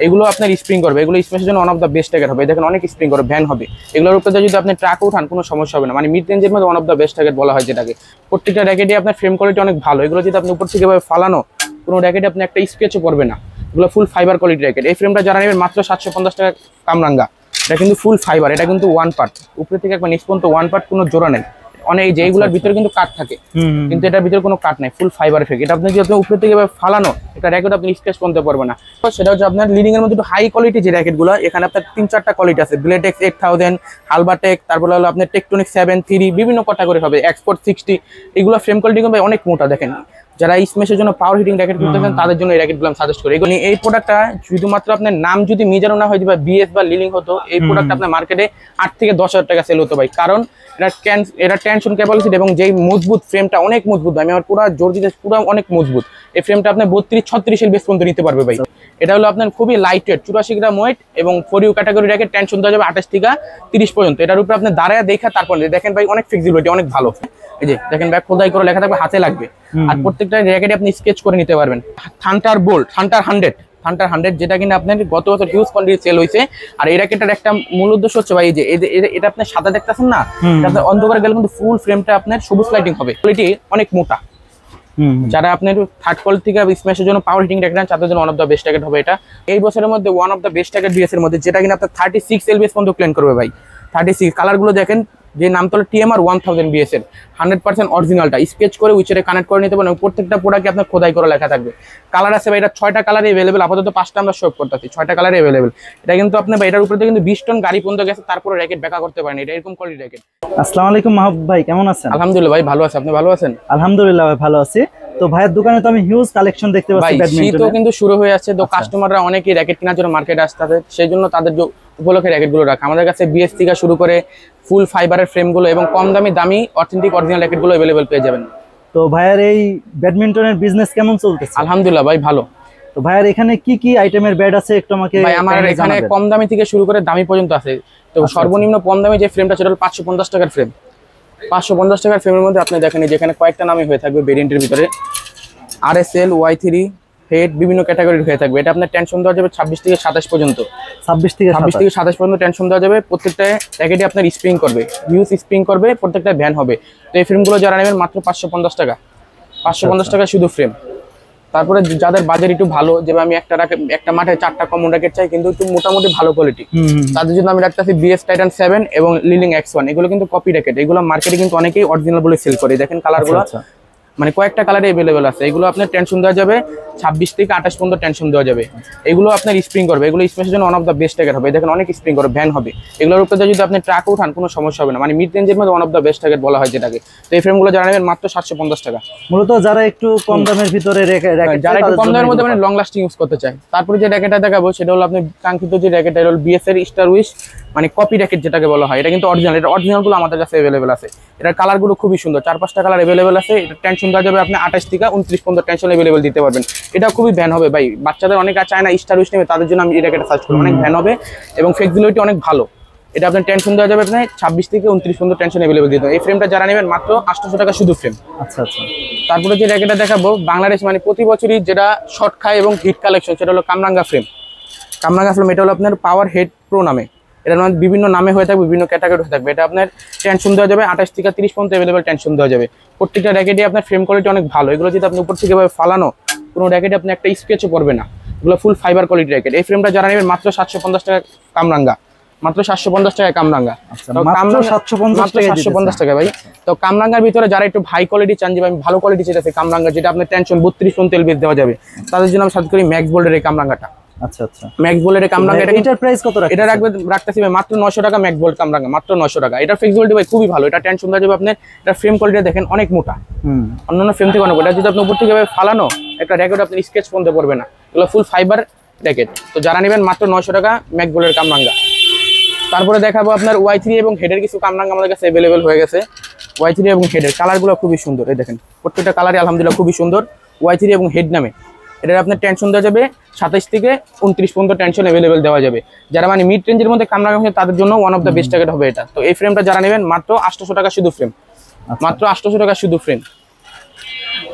এগুলো আপনার স্প্রিং করবে, এগুলো স্পেসের জন্য one of the best target হবে। দেখেন অনেক স্প্রিং করবে, ভ্যান হবে। এগুলোর উপরে যদি আপনি ট্রাক উঠান কোনো সমস্যা হবে না, মানে মিড রেঞ্জের মধ্যে one of the best target বলা হয় যেটাকে। প্রত্যেকটা র্যাকেটে আপনার ফ্রেম কোয়ালিটি অনেক ভালো। এগুলো যদি আপনি উপর থেকে ফালানো কোনো র্যাকেটে আপনি একটা স্কেচও করবে না। এগুলো ফুল ফাইবার কোয়ালিটি র্যাকেট। এই ফ্রেমটা যারা নেবেন মাত্র 750 টাকা কামরাঙ্গা। এটা কিন্তু ফুল ফাইবার, এটা কিন্তু ওয়ান পার্ট, উপরে থেকে একবার নিচ পর্যন্ত ওয়ান পার্ট, কোনো জোড়া নেই। অনেক যেগুলোর ভিতরে কিন্তু কাট থাকে, কিন্তু এটার ভিতরে কোনো কাট নাই, ফুল ফাইবার এফেক্ট। এটা আপনি যদি উপরে থেকে ফালানো এটা র্যাকেট আপনি স্কেচ করতে পারবে না। সেটা হচ্ছে আপনার লিডিং এর মধ্যে একটু হাই কোয়ালিটি যে র্যাকেটগুলো, এখানে আপনার 3-4টা কোয়ালিটি আছে। ব্লেটেক্স 8000, হালবাটেক, তারপরে হলো আপনার টেকটনিক 7-3, বিভিন্ন ক্যাটাগরি হবে, এক্সপোর্ট 60। এগুলো ফ্রেম কোয়ালিটি কিন্তু অনেক মোটা। দেখেন যারা স্মেশের জন্য পাওয়ার হিটিং র্যাকেট করতেছেন তাদের জন্য এই র্যাকেটগুলো আমি সাজেস্ট করি। এই প্রোডাক্টটা শুধুমাত্র আপনার নাম যদি মিজানো না হয় বা বিএস বা লিলিং হতো, এই প্রোডাক্ট আপনার মার্কেটে 8 থেকে 10,000 টাকা সেল হতো ভাই। কারণ এটা টেনশন ক্যাপাসিটি এবং যেই মজবুত ফ্রেমটা, অনেক মজবুত। আমি আমার পুরো জোর দিতে পুরো অনেক মজবুত। এই ফ্রেমটা আপনি 32-36 এর বেস পর্যন্ত নিতে পারবে ভাই। এটা হলো আপনার খুবই লাইট ওয়েট, 84 গ্রাম ওয়েট, এবং four U category racket tension দেওয়া যাবে 28 থেকে 30 পর্যন্ত। এটার উপরে আপনি দাঁড়ায় দেখা তারপর দেখেন ভাই অনেক ফ্লেক্সিবিলিটি, অনেক ভালো। এই যে দেখেন ব্যাক খোদাই করে লেখা থাকবে, হাতে লাগবে। আর প্রত্যেকটা র্যাকেটে আপনি স্কেচ করে নিতে পারবেন। থান্ডার বোল্ট, থান্ডার 100 যেটা কিনা আপনার গত বছর হিউজ কোয়ান্টিটি সেল হয়েছে। আর এই র্যাকেটটার একটা মূল উদ্দেশ্য হচ্ছে ভাই, এই যে এটা আপনি সাদা দেখতেছেন না, এটা আপনার অন্ধকারে গেলে কিন্তু ফুল ফ্রেমটা আপনার সবুজ লাইটিং হবে। কোয়ালিটি অনেক মোটা। যারা আপনার থার্ড কোয়ালিটি থেকে স্ম্যাশের জন্য পাওয়ার হিটিং র্যাকেট তাদের জন্য one of the best racket হবে এটা। এই বছরের মধ্যে one of the best racket BS এর মধ্যে, যেটা কিনা আপনার 36 এলবিএস পর্যন্ত ক্লেম করবে ভাই। 36 কালারগুলো দেখেন, যে নামতলা TMR 1000 বিএস এর 100% অরিজিনালটা স্কেচ করে উইচেরে কানেক্ট করে নিতে পারেন। প্রত্যেকটা প্রোডাক্টে আপনার খোদাই করে লেখা থাকবে। কালার আছে ভাই, এটা 6টা কালারে अवेलेबल, আপাতত 5টা আমরা শো করতেছি, 6টা কালারে अवेलेबल। এটা কিন্তু আপনি ভাই এটার উপরে কিন্তু 20 টন গাড়ি পর্যন্ত গেছে, তারপরে র্যাকেট ব্যাকা করতে পারেন। এটা এরকম কোয়ালিটি র্যাকেট। আসসালামু আলাইকুম মাহবুব ভাই, কেমন আছেন? আলহামদুলিল্লাহ ভাই ভালো আছি, আপনি ভালো আছেন? আলহামদুলিল্লাহ ভাই ভালো আছি। তো ভাইয়ের দোকানে তো আমি হিউজ কালেকশন দেখতে পাচ্ছি ব্যাডমিন্টনের। শীতও কিন্তু শুরু হয়ে যাচ্ছে, তো কাস্টমাররা অনেকেই র্যাকেট কেনার জন্য মার্কেটে আসছে, সেই জন্য তাদের উপলক্ষে র্যাকেটগুলো রাখা। আমাদের কাছে বিএস থেকে শুরু করে ফুল ফাইবারের ফ্রেমগুলো এবং কম দামি অথেন্টিক অরিজিনাল র্যাকেটগুলো अवेलेबल পেয়ে যাবেন। তো ভাইয়ের এই ব্যাডমিন্টনের বিজনেস কেমন চলতেছে? আলহামদুলিল্লাহ ভাই ভালো। তো ভাইয়ের এখানে কি কি আইটেমের ব্যাট আছে একটু আমাকে ভাই? আমার এখানে কম দামি থেকে শুরু করে দামি পর্যন্ত আছে। তো সর্বনিম্ন কম দামি যে ফ্রেমটা সেটা হলো 550 টাকার ফ্রেম। 550 টাকার ফ্রেমের মধ্যে আপনি দেখেন যেখানে কয়েকটা নামই হয়ে থাকবে ভেরিয়েন্টের ভিতরে, RSL, Y3, হেড, বিভিন্ন ক্যাটাগরির হয়ে থাকবে। এটা আপনার টেনশন দেওয়া যাবে 26 থেকে 27 পর্যন্ত। 26 থেকে 27 পর্যন্ত টেনশন দেওয়া যাবে। প্রত্যেকটা র্যাকেটে আপনার স্প্রিং করবে, হিউজ স্প্রিং করবে, প্রত্যেকটা ভ্যান হবে। তো এই ফ্রেমগুলো যারা নেবেন মাত্র 550 টাকা। 550 টাকা শুধু ফ্রেম। তারপরে যাদের বাজেট একটু ভালো, যে আমি একটা মাঠে 4টা কমন র্যাকেট চাই কিন্তু একটু মোটামুটি ভালো কোয়ালিটি, তাদের জন্য আমি রাখতেছি BS Titan 7 এবং লিলিং X1। এগুলো কিন্তু কপি র্যাকেট, এগুলো মার্কেটে কিন্তু অনেকেই অরিজিনাল বলে সেল করে। দেখেন কালারগুলো, মানে কয়েকটা কালারে अवेलेबल আছে। এগুলো আপনার টেনশন দেওয়া যাবে 26 থেকে 28 পর্যন্ত টেনশন দেওয়া যাবে। এগুলো আপনার স্প্রিং করবে, এগুলো স্পেসের জন্য one of the best racket হবে। দেখেন অনেক স্প্রিং করবে, ভ্যান হবে। এগুলোর উপরে যদি আপনি ট্রাক উঠান কোনো সমস্যা হবে না, মানে মিড রেঞ্জের মধ্যে one of the best racket বলা হয় যেটাকে। তো এই ফ্রেমগুলো যারা নেবেন মাত্র 750 টাকা। মূলত যারা একটু কম দামের ভিতরে যারা একটু কম দামের মধ্যে মানে লং লাস্টিং ইউজ করতে চায়। তারপরে যে র্যাকেটটা দেখাবো সেটা হলো আপনি কাঙ্ক্ষিত যে র্যাকেটটা হলো BS এর স্টার উইশ, মানে কপি র্যাকেট যেটাকে বলা হয়। এটা কিন্তু অরিজিনাল, এটা অরিজিনালগুলো আমাদের কাছে अवेलेबल আছে। এটার কালারগুলো খুবই সুন্দর, 4-5টা কালার अवेलेबल আছে। এটা টেনশন দেওয়া যাবে আপনি 28 থেকে 29 পর্যন্ত টেনশন अवेलेबल দিতে পারবেন। এটা খুবই ভ্যান হবে ভাই। বাচ্চাদের অনেক চায় না স্টার উইশ নেবে, তাদের জন্য আমি এই র্যাকেটটা সার্চ করি। অনেক ভ্যান হবে এবং ফ্লেক্সিবিলিটি অনেক ভালো। এটা আপনার টেনশন দেওয়া যাবে আপনার 26 থেকে 29 পর্যন্ত টেনশন अवेलेबल দিতে হবে। এই ফ্রেমটা যারা নেবেন মাত্র 800 টাকা শুধু ফ্রেম। আচ্ছা আচ্ছা। তারপরে যে র্যাকেটটা দেখাবো বাংলাদেশ মানে প্রতি বছরই যেটা শর্ট খায় এবং হিট কালেকশন, সেটা হলো কামরাঙ্গা ফ্রেম। কামরাঙ্গা ফ্রেম এটা হলো আপনার পাওয়ার হেড প্রো নামে। এটা বিভিন্ন নামে হয়ে থাকবে, বিভিন্ন ক্যাটাগরি হয়ে থাকবে। এটা আপনার টেনশন দেওয়া যাবে 28 থেকে 30 পর্যন্ত अवेलेबल টেনশন দেওয়া যাবে। প্রত্যেকটা র্যাকেটে আপনার ফ্রেম কোয়ালিটি অনেক ভালো। এগুলো যদি আপনি উপর থেকে ফালানো কোনো র্যাকেটে আপনি একটা স্কেচও করবে না। এগুলো ফুল ফাইবার কোয়ালিটি র্যাকেট। এই ফ্রেমটা যারা নেবেন মাত্র 750 টাকা কামরাঙ্গা। মাত্র 750 টাকায় কামরাঙ্গা। মাত্র 750 টাকা ভাই। তো কামরাঙ্গার ভিতরে যারা একটু হাই কোয়ালিটি চান, যে আমি ভালো কোয়ালিটি চাইতেছি কামরাঙ্গা, যেটা আপনার টেনশন 32 পর্যন্ত এলবিএস দেওয়া যাবে, তাদের জন্য আমি সাজেস্ট করি ম্যাক্স বোল্ডের এই কামরাঙ্গাটা। আচ্ছা আচ্ছা। ম্যাক্স বোল্ডের কামরাঙ্গা, এটার প্রাইস কত রাখছেন? এটা রাখতেছি মাত্র 900 টাকা। ম্যাক্স বোল্ড কামরাঙ্গা মাত্র 900 টাকা। এটা ফ্লেক্সিবিলিটি ভাই খুবই ভালো। এটা টেনশন দেওয়া যাবে আপনার। এটা ফ্রেম কোয়ালিটি দেখেন অনেক মোটা, অন্যান্য ফ্রেম থেকে অনেক। এটা যদি আপনি উপর থেকে ফালানো একটা র্যাকেট আপনি স্কেচ করতে পারবে না। এগুলো ফুল ফাইবার র্যাকেট। তো যারা নেবেন মাত্র 900 টাকা ম্যাক্স বোল্ডের কামরাঙ্গা। তারপরে দেখাবো আপনার Y3 এবং হেডের কিছু কামরাঙ্গা আমাদের কাছে अवेलेबल হয়ে গেছে। Y3 এবং হেডের কালারগুলো খুবই সুন্দর। এই দেখেন প্রত্যেকটা কালারই আলহামদুলিল্লাহ খুবই সুন্দর। Y3 এবং হেড নামে এটা আপনার টেনশন দেওয়া যাবে 27 থেকে 29 পর্যন্ত টেনশন अवेलेबल দেওয়া যাবে। যারা মানে মিড রেঞ্জের মধ্যে কামরাঙ্গা আছে তাদের জন্য one of the best racket হবে এটা। তো এই ফ্রেমটা যারা নেবেন মাত্র 800 টাকা শুধু ফ্রেম। মাত্র 800 টাকা শুধু ফ্রেম।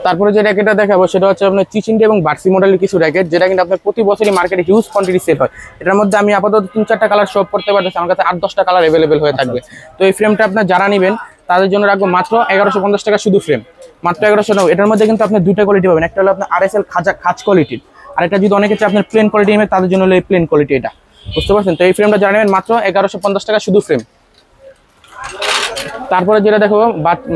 তারপরে যে র্যাকেটটা দেখাবো সেটা হচ্ছে আপনার চিচিন্ডি এবং বার্সি মডেলের কিছু র্যাকেট, যেটা কিন্তু আপনার প্রতি বছরই মার্কেটে হিউজ কোয়ান্টিটি সেল হয়। এটার মধ্যে আমি আপাতত 3-4টা কালার শো করতে পারতেছি, আমার কাছে 8-10টা কালার অ্যাভেলেবেল হয়ে থাকবে। তো এই ফ্রেমটা আপনার যারা নেবেন তাদের জন্য রাখবো মাত্র 1150 টাকা শুধু ফ্রেম, মাত্র 1100 টাকা। এটার মধ্যে কিন্তু আপনি দুইটা কোয়ালিটি পাবেন, একটা হলো আপনার RSL খাঁজ কোয়ালিটির, আর এটা যদি অনেকে চায় আপনার প্লেন কোয়ালিটি নেবেন তাদের জন্য হলো এই প্লেন কোয়ালিটি, এটা বুঝতে পারছেন। তো এই ফ্রেমটা যারা নেবেন মাত্র 1150 টাকা শুধু ফ্রেম। তারপরে যেটা দেখো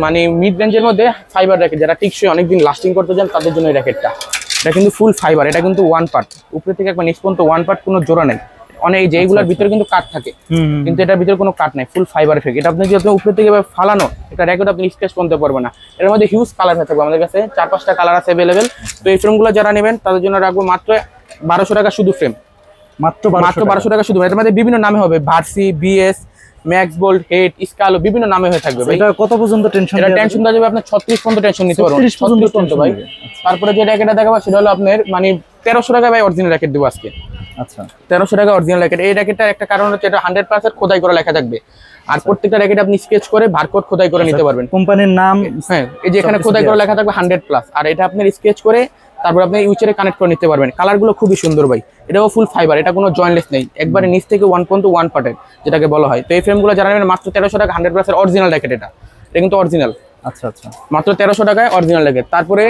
মানে মিড রেঞ্জের মধ্যে ফাইবার র্যাকেট, যারা টিকসই অনেকদিন লাস্টিং করতে চান তাদের জন্য এই র্যাকেটটা। এটা কিন্তু ফুল ফাইবার, এটা কিন্তু ওয়ান পার্ট, উপরে থেকে একবার নিচ পর্যন্ত ওয়ান পার্ট, কোনো জোড়া নেই। অনেক যেগুলোর ভিতরে কিন্তু কাট থাকে, কিন্তু এটার ভিতরে কোনো কাট নাই, ফুল ফাইবার এফেক্ট। এটা আপনি যদি উপরে থেকে ফালানো এটা র্যাকেট আপনি স্কেচ করতে পারবে না। এর মধ্যে হিউজ কালার হয়ে থাকবে, আমাদের কাছে 4-5টা কালার আছে অ্যাভেলেবেল। তো এই ফ্রেমগুলো যারা নেবেন তাদের জন্য রাখবো মাত্র 1200 টাকা শুধু ফ্রেম, মাত্র 1200 টাকা শুধু। এটার মধ্যে বিভিন্ন নামে হবে, ভার্সি, বিএস, ম্যাক্স বোল্ড, হেড, স্কালো, বিভিন্ন নামে হয়ে থাকবে ভাই। এটা কত পর্যন্ত টেনশন? এটা টেনশন দেওয়া যাবে আপনার 36 পর্যন্ত টেনশন নিতে পারবেন, 36 পর্যন্ত ভাই। তারপরে যে র্যাকেটটা দেখাবো সেটা হলো আপনার মানে 1300 টাকা ভাই অরিজিনাল র্যাকেট দেবো আজকে। আচ্ছা, 1300 টাকা অরিজিনাল র্যাকেট। এই র্যাকেটটার একটা কারণ হচ্ছে এটা 100% খোদাই করা লেখা থাকবে, আর প্রত্যেকটা র্যাকেট আপনি স্কেচ করে বারকোড খোদাই করে নিতে পারবেন, কোম্পানির নাম। হ্যাঁ, এই যে এখানে খোদাই করা লেখা থাকবে 100+, আর এটা আপনি স্কেচ করে তারপর আপনি ইউচারে কানেক্ট করে নিতে পারবেন। কালারগুলো খুবই সুন্দর ভাই, এটাও ফুল ফাইবার, এটা কোনো জয়েন্টলেস নেই, একবারে নিচ থেকে ওয়ান পর্যন্ত ওয়ান পার্টের যেটাকে বলা হয়। তো এই ফ্রেমগুলো যারা নেবেন মাত্র 1300 টাকা, 100% অরিজিনাল র্যাকেট। এটা কিন্তু অরিজিনাল। আচ্ছা আচ্ছা, মাত্র 1300 টাকায় অরিজিনাল র্যাকেট। তারপরে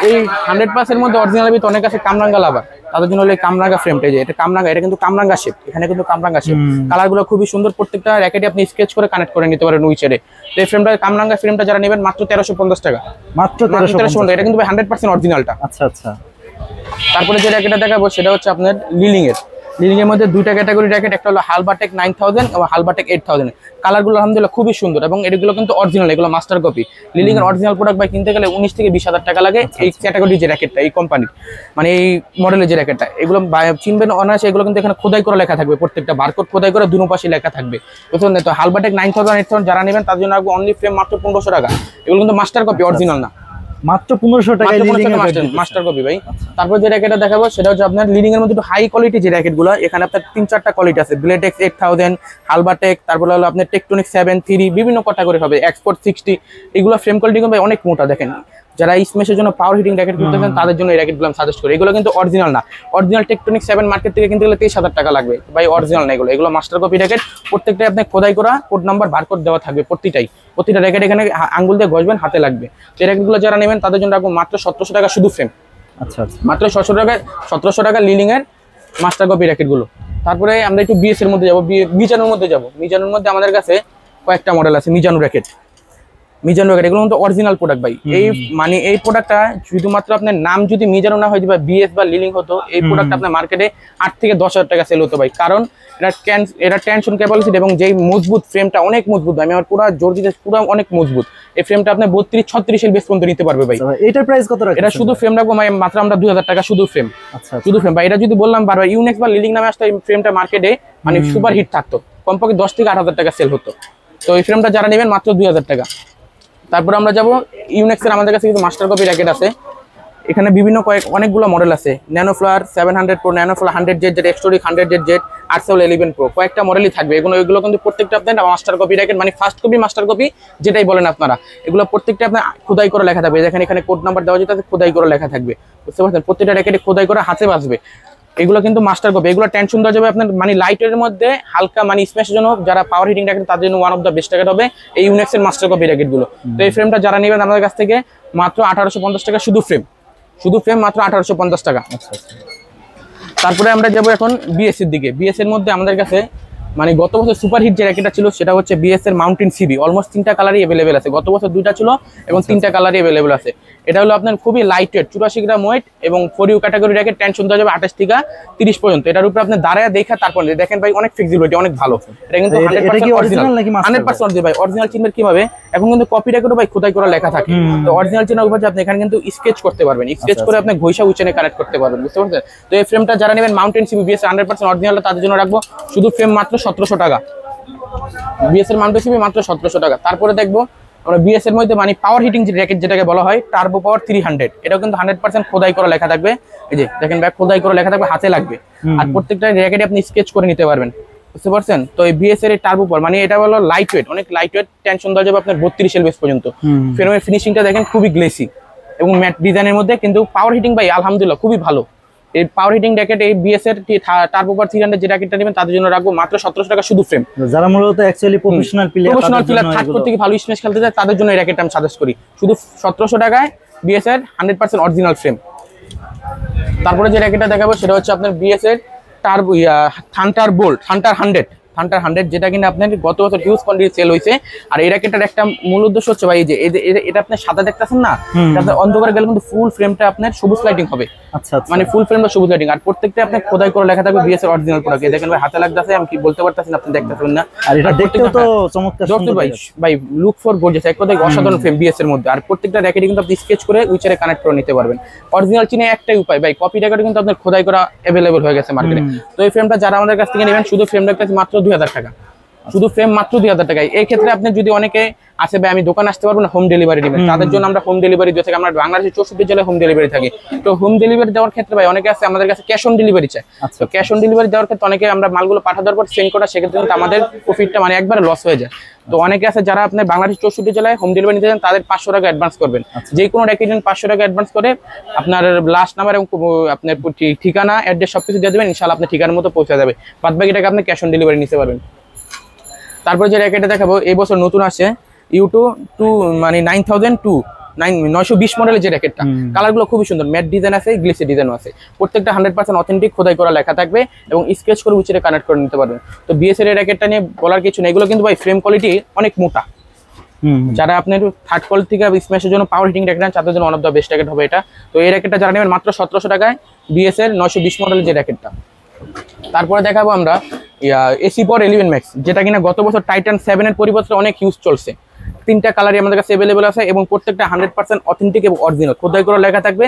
এই 100% মধ্যে অরিজিনাল ভিতরে অনেক আছে কামরাঙ্গা লাভার, তাদের জন্য হলো এই কামরাঙ্গা ফ্রেমটা। যে এটা কামরাঙ্গা, এটা কিন্তু কামরাঙ্গা শেপ, এখানে কিন্তু কামরাঙ্গা শেপ। কালারগুলো খুবই সুন্দর, প্রত্যেকটা র্যাকেটে আপনি স্কেচ করে কানেক্ট করে নিতে পারেন উইচারে। তো এই ফ্রেমটা কামরাঙ্গা ফ্রেমটা যারা নেবেন মাত্র 1350 টাকা, মাত্র 1350 টাকা। এটা কিন্তু 100% অরিজিনালটা। আচ্ছা আচ্ছা। তারপরে যে র্যাকেটটা দেখাবো সেটা হচ্ছে আপনার লিলিং এর মধ্যে দুইটা ক্যাটাগরি র্যাকেট, একটা হলো হালবাটেক 9000 এবং হালবাটেক 8000। কালারগুলো আলহামদুলিল্লাহ খুবই সুন্দর এবং এগুলো কিন্তু অরিজিনাল, এগুলো মাস্টার কপি। লিলিং এর অরিজিনাল প্রোডাক্ট ভাই কিনতে গেলে 19 থেকে 20,000 টাকা লাগে। এই ক্যাটাগরি যে র্যাকেটটা, এই কোম্পানির মানে এই মডেলের যে র্যাকেটটা, এগুলো চিনবেন অনায়াসে। এগুলো কিন্তু এখানে খোদাই করা লেখা থাকবে, প্রত্যেকটা বারকোড খোদাই করে দুনো পাশে লেখা থাকবে, বুঝলেন? তো হালবাটেক 9000 8000 যারা নেবেন তার জন্য রাখবো অনলি ফ্রেম মাত্র 1500 টাকা। এগুলো কিন্তু মাস্টার কপি, অরিজিনাল না, মাত্র 1500 টাকায় মাস্টার কপি ভাই। তারপর যে র্যাকেটটা দেখাবো সেটা হচ্ছে আপনার লিডিং এর মধ্যে একটু হাই কোয়ালিটি যে র্যাকেটগুলো, এখানে আপনার 3-4টা কোয়ালিটি আছে, ব্লেডেক্স 8000, হালবাটেক, তারপর হলো আপনার টেকটনিক 7-3, বিভিন্ন ক্যাটাগরি হবে, এক্সপোর্ট 60। এগুলো ফ্রেম কোয়ালিটি ভাই অনেক মোটা, দেখেন। যারা স্মেশের জন্য পাওয়ার হিটিং র্যাকেট কিনতে চান তাদের জন্য এই র্যাকেটগুলো আমি সাজেস্ট করি। এগুলো কিন্তু অরিজিনাল না, অরিজিনাল টেকটনিক 7 মার্কেট থেকে কিনতে গেলে 23,000 টাকা লাগবে ভাই, অরিজিনাল না। এগুলো মাস্টার কপি র্যাকেট, প্রত্যেকটাই আপনি খোদাই করা কোড নাম্বার বারকোড দেওয়া থাকবে, প্রতিটা র্যাকেট এখানে আঙ্গুল দিয়ে ঘষবেন, হাতে লাগবে। এই র্যাকেটগুলো যারা নেবেন তাদের জন্য রাখবো মাত্র 1700 টাকা শুধু ফ্রেম। আচ্ছা আচ্ছা, মাত্র 1700 টাকা লিলিং এর মাস্টার কপি র্যাকেটগুলো। তারপরে আমরা একটু বিএস এর মধ্যে যাবো, মিজানুর মধ্যে যাবো। মিজানুর মধ্যে আমাদের কাছে কয়েকটা মডেল আছে। মিজানু র্যাকেট, এগুলো কিন্তু অরিজিনাল প্রোডাক্ট ভাই। এই মানে এই প্রোডাক্টটা শুধুমাত্র আপনার নাম যদি মিজানু না হয় বা বিএস বা লিলিং হতো, এই প্রোডাক্টটা আপনার মার্কেটে 8 থেকে 10,000 টাকা সেল হতো ভাই। কারণ এটা টেনশন ক্যাপাসিটি এবং যেই মজবুত ফ্রেমটা, অনেক মজবুত। আমি আমার পুরো জোর দিতে, পুরো অনেক মজবুত। এই ফ্রেমটা আপনি 32-36 এর বেস পর্যন্ত নিতে পারবে ভাই। এটার প্রাইস কত রাখছেন? এটা শুধু ফ্রেম রাখবো মাত্র আমরা 2000 টাকা শুধু ফ্রেম। আচ্ছা, শুধু ফ্রেম ভাই। এটা যদি বললাম বারবার ইউনেক্স বা লিলিং নামে আসতো, এই ফ্রেমটা মার্কেটে মানে সুপার হিট থাকতো, কমপক্ষে 10 থেকে 8,000 টাকা সেল হতো। তো এই ফ্রেমটা যারা নেবেন মাত্র 2000 টাকা। তারপর আমরা যাবো ইউনেক্সের, আমাদের কাছে কিন্তু মাস্টার কপি র্যাকেট আছে। এখানে বিভিন্ন অনেকগুলো মডেল আছে, ন্যানোফ্লাওয়ার 700 প্রো, ন্যানোফ্লাওয়ার 100Z, এক্সটোরিক 100Z, আরসেল 11 প্রো, কয়েকটা মডেলই থাকবে। এগুলো কিন্তু প্রত্যেকটা আপনার মাস্টার কপি র্যাকেট, মানে ফার্স্ট কপি মাস্টার কপি যেটাই বলেন আপনারা। এগুলো প্রত্যেকটা আপনার খোদাই করে লেখা থাকবে, দেখেন এখানে কোড নাম্বার দেওয়া যেটা খোদাই করে লেখা থাকবে, বুঝতে পারছেন? প্রত্যেকটা র্যাকেটে খোদাই করে হাতে বাঁচবে। এগুলো কিন্তু মাস্টার কপি। এগুলো টেনশন দেওয়া যাবে আপনার মানে লাইটের মধ্যে হালকা মানে স্পেসের জন্য, যারা পাওয়ার হিটিং র্যাকেট তাদের জন্য one of the best racket হবে এই ইউনেক্সের মাস্টার কপি র্যাকেটগুলো। তো এই ফ্রেমটা যারা নেবেন আমাদের কাছ থেকে মাত্র 1850 টাকা শুধু ফ্রেম, মাত্র 1850 টাকা। তারপরে আমরা যাবো এখন বিএস এর দিকে। বিএস এর মধ্যে আমাদের কাছে মানে গত বছর সুপারহিট যে র্যাকেটটা ছিল সেটা হচ্ছে বিএস এর মাউন্টেন সিবি। অলমোস্ট 3টা কালারই অ্যাভেলেবেল আছে, গত বছর 2টা ছিল এবং 3টা কালারই অ্যাভেলেবেল আছে। এটা হলো আপনার খুবই লাইট ওয়েট, 84 গ্রাম ওয়েট এবং 4U ক্যাটাগরি র্যাকেট। টেনশন দেওয়া যাবে 28 থেকে 30 পর্যন্ত। এটার উপরে আপনি দাঁড়ায় দেখা তারপর দেখেন ভাই, অনেক ফ্লেক্সিবিলিটি, অনেক ভালো। এটা কিন্তু 100% অরিজিনাল নাকি 100% অরিজিনাল ভাই। অরিজিনাল চিনবেন কিভাবে? এখন কিন্তু কপি র্যাকেটও ভাই খোদাই করা লেখা থাকে। তো অরিজিনাল চিনার উপর আপনি এখানে কিন্তু স্কেচ করতে পারবেন, স্কেচ করে আপনি ঘষা উচেনে কানেক্ট করতে পারবেন, বুঝতে পারছেন? তো এই ফ্রেমটা যারা নেবেন মাউন্টেন সিবি বিএস 100% অরিজিনাল, তাদের জন্য রাখবো শুধু ফ্রেম মাত্র 1700 টাকা। বিএস এর মাউন্টেন সিবি মাত্র 1700 টাকা। তারপরে দেখবো আমরা বিএস এর মধ্যে মানে পাওয়ার হিটিং যে র্যাকেট যেটাকে বলা হয় টার্বো পাওয়ার 300, এটাও কিন্তু 100% খোদাই করা লেখা থাকবে। এই যে দেখেন ব্যাক খোদাই করা লেখা থাকবে, হাতে লাগবে। আর প্রত্যেকটা র্যাকেটে আপনি স্কেচ করে নিতে পারবেন, বুঝতে পারছেন? তো এই বিএস এর টার্বো পাওয়ার মানে এটা হলো লাইট ওয়েট, অনেক লাইট ওয়েট। টেনশন দেওয়া যাবে আপনার 32 এর বেস পর্যন্ত। ফ্রেমের ফিনিশিংটা দেখেন খুবই গ্লেসি এবং ম্যাট ডিজাইনের মধ্যে, কিন্তু পাওয়ার হিটিং ভাই আলহামদুলিল্লাহ খুবই ভালো। এই পাওয়ার হিটিং র্যাকেট এই বিএস এর টার্বো পাওয়ার 300 যে র্যাকেটটা নেবেন তাদের জন্য রাখবো মাত্র 1700 টাকা শুধু ফ্রেম। যারা মূলত অ্যাকচুয়ালি প্রফেশনাল প্লেয়ার থার্ড করতে গিয়ে ভালো স্ম্যাশ খেলতে যায় তাদের জন্য এই র্যাকেটটা আমি সাজেস্ট করি। শুধু 1700 টাকায় বিএস এর 100% অরিজিনাল ফ্রেম। তারপরে যে র্যাকেটটা দেখাবো সেটা হচ্ছে আপনার বিএস এর টার্বো থান্ডার বোল্ট থান্ডার 100 যেটা কিনা আপনার গত বছর হিউজ কোয়ান্টিটি সেল হয়েছে। আর এই র্যাকেটটার একটা মূল উদ্দেশ্য হচ্ছে ভাই যে এটা আপনি সাদা দেখতেছেন না, এটা আপনার অন্ধকারে গেলে কিন্তু ফুল ফ্রেমটা আপনার সবুজ লাইটিং হবে। আচ্ছা মানে ফুল ফ্রেমটা সবুজ লাইটিং। আর প্রত্যেকটা আপনার খোদাই করে লেখা থাকবে বিএস এর অরিজিনাল প্রোডাক্ট। দেখেন ভাই হাতে লাগতেছে, আমি কি বলতে পারতেছেন আপনি দেখতেছেন না। আর এটা দেখতেও তো চমৎকার সুন্দর ভাই লুক ফর গর্জিয়াস, এক কথায় অসাধারণ ফ্রেম বিএস এর মধ্যে। আর প্রত্যেকটা র্যাকেটে কিন্তু আপনি স্কেচ করে উইচারে কানেক্ট করে নিতে পারবেন। অরিজিনাল চিনে একটাই উপায় ভাই, কপি র্যাকেটে কিন্তু আপনার খোদাই করা अवेलेबल হয়ে গেছে মার্কেটে। তো এই ফ্রেমটা যারা আমাদের কাছ থেকে নেবেন শুধু ফ্রেমটা কাছে মাত্র 2000 টাকা, শুধু ফ্রেম মাত্র 2000 টাকায়। এই ক্ষেত্রে আপনি যদি অনেকে আছে ভাই আমি দোকান আসতে পারবো না, হোম ডেলিভারি দিবেন, তাদের জন্য আমরা হোম ডেলিভারি দিয়ে থাকি। আমরা বাংলাদেশের 64 জেলায় হোম ডেলিভারি থাকি। তো হোম ডেলিভারি দেওয়ার ক্ষেত্রে ভাই অনেকে আছে আমাদের কাছে ক্যাশ অন ডেলিভারি চায়। তো ক্যাশ অন ডেলিভারি দেওয়ার ক্ষেত্রে অনেকে আমরা মালগুলো পাঠা দেওয়ার পর সেন্ড করা, সেক্ষেত্রে কিন্তু আমাদের প্রফিটটা মানে একবারে লস হয়ে যায়। তো অনেকে আছে যারা আপনার বাংলাদেশ 64 জেলায় হোম ডেলিভারি নিতে চান তাদের 500 টাকা অ্যাডভান্স করবেন। যে কোনো র্যাকেট 500 টাকা অ্যাডভান্স করে আপনার লাস্ট নাম্বার এবং আপনার ঠিকানা অ্যাড্রেস সবকিছু দিয়ে দেবেন, ইনশাআল্লাহ আপনার ঠিকানার মতো পৌঁছে যাবে। বাদ বাকি টাকা আপনি ক্যাশ অন ডেলিভারি নিতে পারবেন। তারপর যে র্যাকেটটা দেখাবো এই বছর নতুন আসছে ইউটু 2 মানে 920 মডেলের যে র্যাকেটটা, কালারগুলো খুবই সুন্দর, ম্যাট ডিজাইন আছে, গ্লিসি ডিজাইনও আছে। প্রত্যেকটা 100% অথেন্টিক খোদাই করা লেখা থাকবে এবং স্কেচ করে উইচে কানেক্ট করে নিতে পারবেন। তো বিএস এর র্যাকেটটা নিয়ে বলার কিছু নেই, এগুলো কিন্তু ভাই ফ্রেম কোয়ালিটি অনেক মোটা। যারা আপনার থার্ড কোয়ালিটি থেকে স্ম্যাশের জন্য পাওয়ার হিটিং র্যাকেট নেন তাদের জন্য one of the best racket হবে এটা। তো এই র্যাকেটটা যারা নেবেন মাত্র 1700 টাকায় বিএস এর 920 মডেলের যে র্যাকেটটা। তারপরে দেখাবো আমরা এসি পর 11 ম্যাক্স, যেটা কিনা গত বছর টাইটান 7 এর পরিবর্তে অনেক ইউজ চলছে। 3টা কালারই আমাদের কাছে अवेलेबल আছে এবং প্রত্যেকটা 100% অথেন্টিক এবং অরিজিনাল খোদাই করে লেখা থাকবে,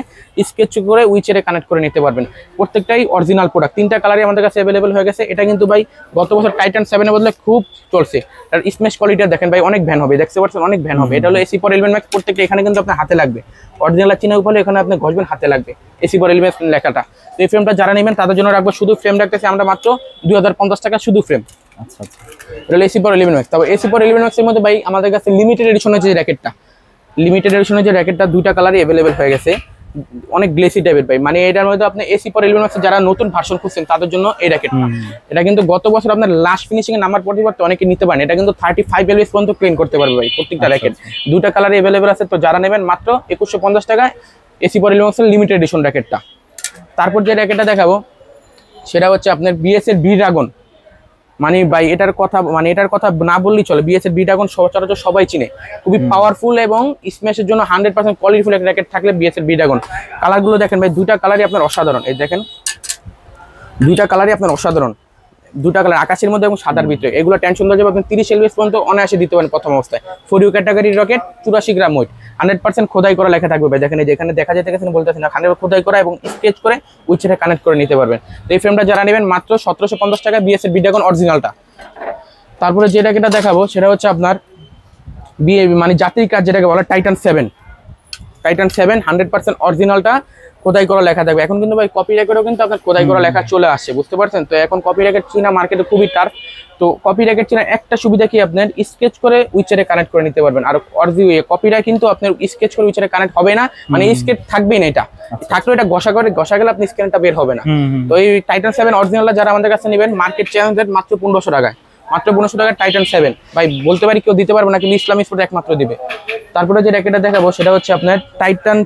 স্কেচ করে উইচেরে কানেক্ট করে নিতে পারবেন। প্রত্যেকটাই অরিজিনাল প্রোডাক্ট, 3টা কালারই আমাদের কাছে अवेलेबल হয়ে গেছে। এটা কিন্তু ভাই গত বছর টাইটান 7 এর বদলে খুব চলছে। আর স্ম্যাশ কোয়ালিটি দেখেন ভাই অনেক ভ্যান হবে, দেখতে পাচ্ছেন অনেক ভ্যান হবে। এটা হলো এসি পর 11 ম্যাক্স, প্রত্যেকটা এখানে কিন্তু আপনার হাতে লাগবে অরিজিনাল চিহ্ন উপরে, এখানে আপনি ঘষবেন হাতে লাগবে এসি পর 11 ম্যাক্স লেখাটা। তো এই ফ্রেমটা যারা নেবেন তাদের জন্য রাখবো শুধু ফ্রেম রাখতেছি আমরা মাত্র 2050 টাকা শুধু ফ্রেম। আচ্ছা এটা হলো এসি পর 11 ম্যাক্স। তবে এসি পর 11 ম্যাক্স এর মধ্যে ভাই আমাদের কাছে লিমিটেড এডিশনের যে র্যাকেটটা, লিমিটেড এডিশনের যে র্যাকেটটা 2টা কালারই अवेलेबल হয়ে গেছে, অনেক গ্লেসি টাইপের ভাই। মানে এটার মধ্যে আপনি এসি পর 11 ম্যাক্স যারা নতুন ভার্সন খুঁজছেন তাদের জন্য এই র্যাকেটটা। এটা কিন্তু গত বছর আপনার লাস্ট ফিনিশিং এর নাম্বার পরিবর্তে অনেকে নিতে পারেন। এটা কিন্তু 35 এলবিএস পর্যন্ত ক্লিন করতে পারবে ভাই প্রত্যেকটা র্যাকেট। 2টা কালারই अवेलेबल আছে। তো যারা নেবেন মাত্র 2150 টাকায় এসি পর 11 ম্যাক্সের লিমিটেড এডিশন র্যাকেটটা। তারপর যে র্যাকেটটা দেখাবো সেটা হচ্ছে আপনার বিএস এর বি ড্রাগন। মানে ভাই এটার কথা না বললেই চলে, বিএস এর বি ড্রাগন সচরাচর সবাই চিনে, খুবই পাওয়ারফুল এবং স্ম্যাশের জন্য 100% কোয়ালিটিফুল একটা র্যাকেট থাকলে বিএস এর বি ড্রাগন। কালারগুলো দেখেন ভাই 2টা কালারই আপনার অসাধারণ, এই দেখেন 2টা কালারই আপনার অসাধারণ, 2টা কালার আকাশের মধ্যে এবং সাদার ভিতরে। এগুলো টেনশন দেওয়া যাবে আপনি 30 এলবিএস পর্যন্ত অনায়াসে দিতে পারেন প্রথম অবস্থায়। 4U ক্যাটাগরির রকেট, 84 গ্রাম ওয়েট, 100% খোদাই করা লেখা থাকবে ভাই। দেখেন এই যেখানে দেখা যায় দেখেন বলতেছেন না, 100% খোদাই করা এবং স্কেচ করে উইচে কানেক্ট করে নিতে পারবেন। তো এই ফ্রেমটা যারা নেবেন মাত্র 1750 টাকা বিএস এর বি ড্রাগন অরিজিনালটা। তারপরে যে র্যাকেটটা দেখাবো সেটা হচ্ছে আপনার মানে জাতির কাজ যেটাকে বলা টাইটান 7 100% অরিজিনালটা খোদাই করা লেখা থাকবে। এখন কিন্তু ভাই কপি র্যাকেটও কিন্তু আপনার খোদাই করা লেখা চলে আসছে, বুঝতে পারছেন। তো এখন কপি র্যাকেট চিনা মার্কেটে খুবই টাফ। তো কপি র্যাকেট চিনা একটা সুবিধা কি আপনার স্কেচ করে উইচারে কানেক্ট করে নিতে পারবেন। আর কপিটা কিন্তু আপনার স্কেচ করে উইচারে কানেক্ট হবে না, মানে স্কেচ থাকবেই না। এটা থাকলে এটা ঘষা গেলে আপনি স্ক্যানটা বের হবে না। তো এই টাইটান 7 অরিজিনালটা যারা আমাদের কাছে নেবেন মার্কেট চ্যালেঞ্জ মাত্র 1500 টাকায়, মাত্র 1500 টাকায় টাইটান 7 ভাই। বলতে পারি কেউ দিতে পারবে না, কিন্তু ইসলামিক স্পোর্ট একমাত্র দিবে। তারপরে যে র্যাকেটটা দেখাবো সেটা হচ্ছে আপনার টাইটান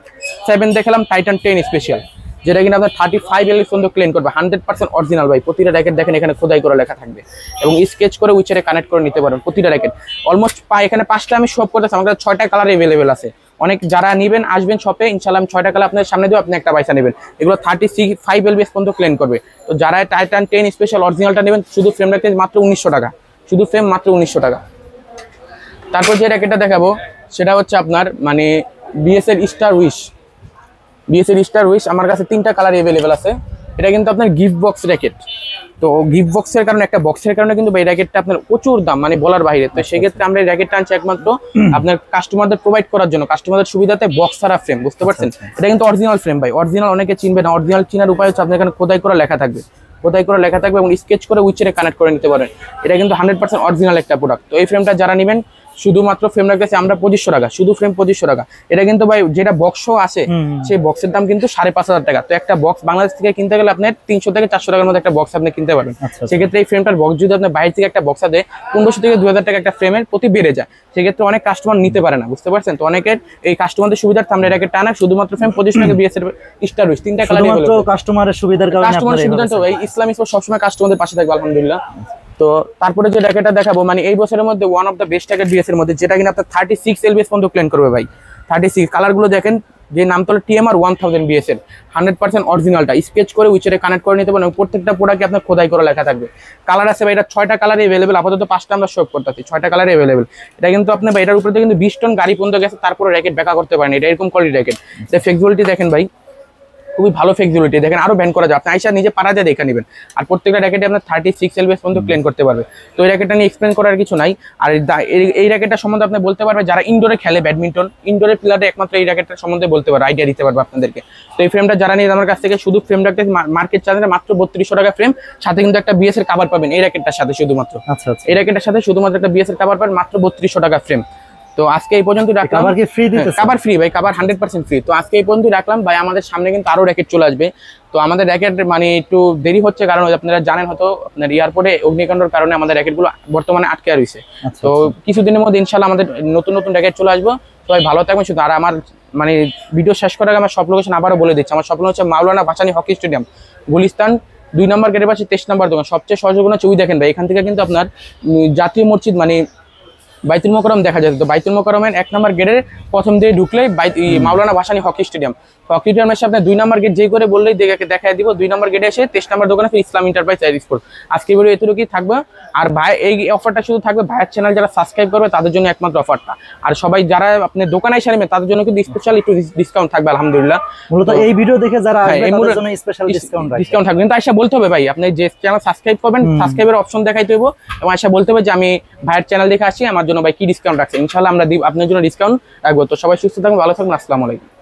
7 দেখালাম, টাইটান 10 স্পেশাল, যেটা কিনা আপনার 35 এলবিএস পর্যন্ত ক্লেম করবে, 100% অরিজিনাল ভাই। প্রতিটা র্যাকেট দেখেন এখানে খোদাই করা লেখা থাকবে এবং স্কেচ করে উইচারে কানেক্ট করে নিতে পারেন প্রতিটা র্যাকেট। অলমোস্ট এখানে 5টা আমি শপ করতেছি, আমার কাছে 6টা কালার अवेलेबल আছে। অনেক যারা নেবেন আসবেন শপে, ইনশাআল্লাহ আমি 6টা কালার আপনাদের সামনে দেবো, আপনি একটা পয়সা নেবেন। এগুলো 35 এলবিএস পর্যন্ত ক্লেম করবে। তো যারা টাইটান 10 স্পেশাল অরিজিনালটা নেবেন শুধু ফ্রেম রাখতে মাত্র 1900 টাকা, শুধু ফ্রেম মাত্র 1900 টাকা। তারপর যে র্যাকেটটা দেখাবো সেটা হচ্ছে আপনার মানে বিএস এর স্টার উইশ। আমার কাছে 3টা কালার अवेलेबल আছে। এটা কিন্তু আপনার গিফট বক্স র্যাকেট। তো গিফট বক্সের কারণে, একটা বক্সের কারণে কিন্তু এই র্যাকেটটা আপনার প্রচুর দাম, মানে বলার বাইরে। তো সেক্ষেত্রে আমরা এই র্যাকেটটা আনছি একমাত্র আপনার কাস্টমারদের প্রোভাইড করার জন্য, কাস্টমারদের সুবিধাতে বক্স ছাড়া ফ্রেম, বুঝতে পারছেন। এটা কিন্তু অরিজিনাল ফ্রেম ভাই, অরিজিনাল অনেকে চিনবে না। অরিজিনাল চিনার উপায় হচ্ছে আপনার এখানে খোদাই করা লেখা থাকবে, এবং স্কেচ করে উইচেরে কানেক্ট করে নিতে পারেন। এটা কিন্তু 100% অরিজিনাল একটা প্রোডাক্ট। তো এই ফ্রেমটা যারা নেবেন শুধুমাত্র ফ্রেম রাখতেছি আমরা 2500 টাকা, শুধু ফ্রেম 2500 টাকা। এটা কিন্তু ভাই যেটা বক্সও আছে সেই বক্সের দাম কিন্তু 5500 টাকা। তো একটা বক্স বাংলাদেশ থেকে কিনতে গেলে আপনার 300 থেকে 400 টাকার মধ্যে একটা বক্স আপনি কিনতে পারবেন। সেক্ষেত্রে এই ফ্রেমটার বক্স যদি আপনার বাইরে থেকে একটা বক্স দেয় 1500 থেকে 2000 টাকা একটা ফ্রেমের প্রতি বেড়ে যায়, সেক্ষেত্রে অনেক কাস্টমার নিতে পারে না, বুঝতে পারছেন? তো অনেকের এই কাস্টমারদের সুবিধার্থে আমরা এটাকে টানা শুধুমাত্র ফ্রেম 2500 টাকা বিএস এর স্টার রয়েছে, 3টা কালার শুধুমাত্র কাস্টমারের সুবিধার কারণে কাস্টমারের সুবিধা। তো এই ইসলামী স্পোর্টস সবসময় কাস্টমারদের পাশে থাকবে আলহামদুলিল্লাহ। তো তারপরে যে র্যাকেটটা দেখাবো মানে এই বছরের মধ্যে one of the best racket BS এর মধ্যে, যেটা কিনা আপনার 36 এলবিএস পর্যন্ত ক্লেম করবে ভাই। 36 কালারগুলো দেখেন, যে নামতলা TMR 1000 বিএস এর 100% অরিজিনালটা স্কেচ করে উইচেরে কানেক্ট করে নিতে পারেন। প্রত্যেকটা প্রোডাক্টে আপনার খোদাই করা লেখা থাকবে। কালার আছে ভাই, এটা 6টা কালারে अवेलेबल, আপাতত 5টা আমরা শো করতেছি, 6টা কালারে अवेलेबल। এটা কিন্তু আপনি ভাই এটার উপরে কিন্তু 20 টন গাড়ি পর্যন্ত গেছে, তারপরে র্যাকেট ব্যাকা করতে পারেন। এটা এরকম কোয়ালিটি র্যাকেট। এটা ফ্লেক্সিবিলিটি দেখেন ভাই, খুবই ভালো ফ্লেক্সিবিলিটি দেখেন, আরো ব্যান করা যায়, আপনি আইসা নিজে পারা যায় দেখে নেবেন। আর প্রত্যেকটা র্যাকেটে আপনার 36 এলবিএস পর্যন্ত ক্লেম করতে পারবে। তো এই র্যাকেটটা নিয়ে এক্সপ্লেন করার কিছু নাই। আর এই র্যাকেটটা সম্বন্ধে আপনি বলতে পারবেন যারা ইনডোরে খেলে ব্যাডমিন্টন, ইনডোরে প্লেয়ারে একমাত্র এই র্যাকেটটার সম্বন্ধে বলতে পারবে, আইডিয়া দিতে পারবে আপনাদেরকে। তো এই ফ্রেমটা যারা নিয়ে আমার কাছ থেকে শুধু ফ্রেম রাখতে মার্কেট চার্জে মাত্র 3200 টাকা ফ্রেম, সাথে কিন্তু একটা বিএস এর কভার পাবেন এই র্যাকেটটার সাথে শুধুমাত্র। আচ্ছা এই র্যাকেটটার সাথে শুধুমাত্র একটা বিএস এর কভার পাবেন মাত্র 3200 টাকা ফ্রেম। তো আজকে এই পর্যন্ত রাখলাম। কভার কি ফ্রি দিতেছে? কভার ফ্রি ভাই, কভার 100% ফ্রি। তো আজকে এই পর্যন্ত রাখলাম ভাই, আমাদের সামনে কিন্তু আরো র্যাকেট চলে আসবে। তো আমাদের র্যাকেট মানে একটু দেরি হচ্ছে, কারণ আপনারা জানেন হয়তো আপনার এয়ারপোর্টে অগ্নিকাণ্ডের কারণে আমাদের র্যাকেটগুলো বর্তমানে আটকে রয়েছে। তো কিছুদিনের মধ্যে ইনশাআল্লাহ আমাদের নতুন নতুন র্যাকেট চলে আসবো। সবাই ভালো থাকবেন শুধু। আর আমার মানে ভিডিও শেষ করার আগে আমার সব লোকেশন আবারও বলে দিচ্ছি। আমার স্বপ্ন হচ্ছে মাওলানা ভাসানী হকি স্টেডিয়াম, গুলিস্তান 2 নম্বর গেটের পাশে 23 নম্বর দোকান। সবচেয়ে সহজ কোনো ছবি দেখেন ভাই, এখান থেকে কিন্তু আপনার জাতীয় মসজিদ মানে বাইতুল মোকাররম দেখা যায়। তো বাইতুল মোকাররমের 1 নম্বর গেটের প্রথম দিয়ে ঢুকলেই মাওলানা ভাসানী হকি স্টেডিয়াম। হকি স্টেডিয়ামের সামনে 2 নম্বর গেট যেই করে বললেই দেখাই দিব। 2 নম্বর গেটে এসে 23 নম্বর দোকানে ইসলাম এন্টারপ্রাইজ এয়ার স্পোর্ট। আজকে ভিডিও এতটুকুই থাকবে। আর ভাই এই অফারটা শুধু থাকবে ভাইয়ের চ্যানেল যারা সাবস্ক্রাইব করবে তাদের জন্য একমাত্র অফারটা। আর সবাই যারা আপনি দোকানে এসে নেবেন তাদের জন্য কিন্তু স্পেশাল একটু ডিসকাউন্ট থাকবে আলহামদুলিল্লাহ। মূলত এই ভিডিও দেখে যারা আসবে তাদের জন্য স্পেশাল ডিসকাউন্ট থাকবে। কিন্তু আয়শা বলতে হবে ভাই, আপনি যে চ্যানেল সাবস্ক্রাইব করবেন সাবস্ক্রাইবের অপশন দেখাইতে হবে, এবং আয়শা বলতে হবে যে আমি ভাইয়ের চ্যানেল দেখে আসি, আমার জন্য ভাই কি ডিসকাউন্ট রাখছে। ইনশাআল্লাহ আমরা আপনার জন্য ডিসকাউন্ট রাখবো। তো সবাই সুস্থ থাকবেন, ভালো থাকবেন, আসসালামু আলাইকুম।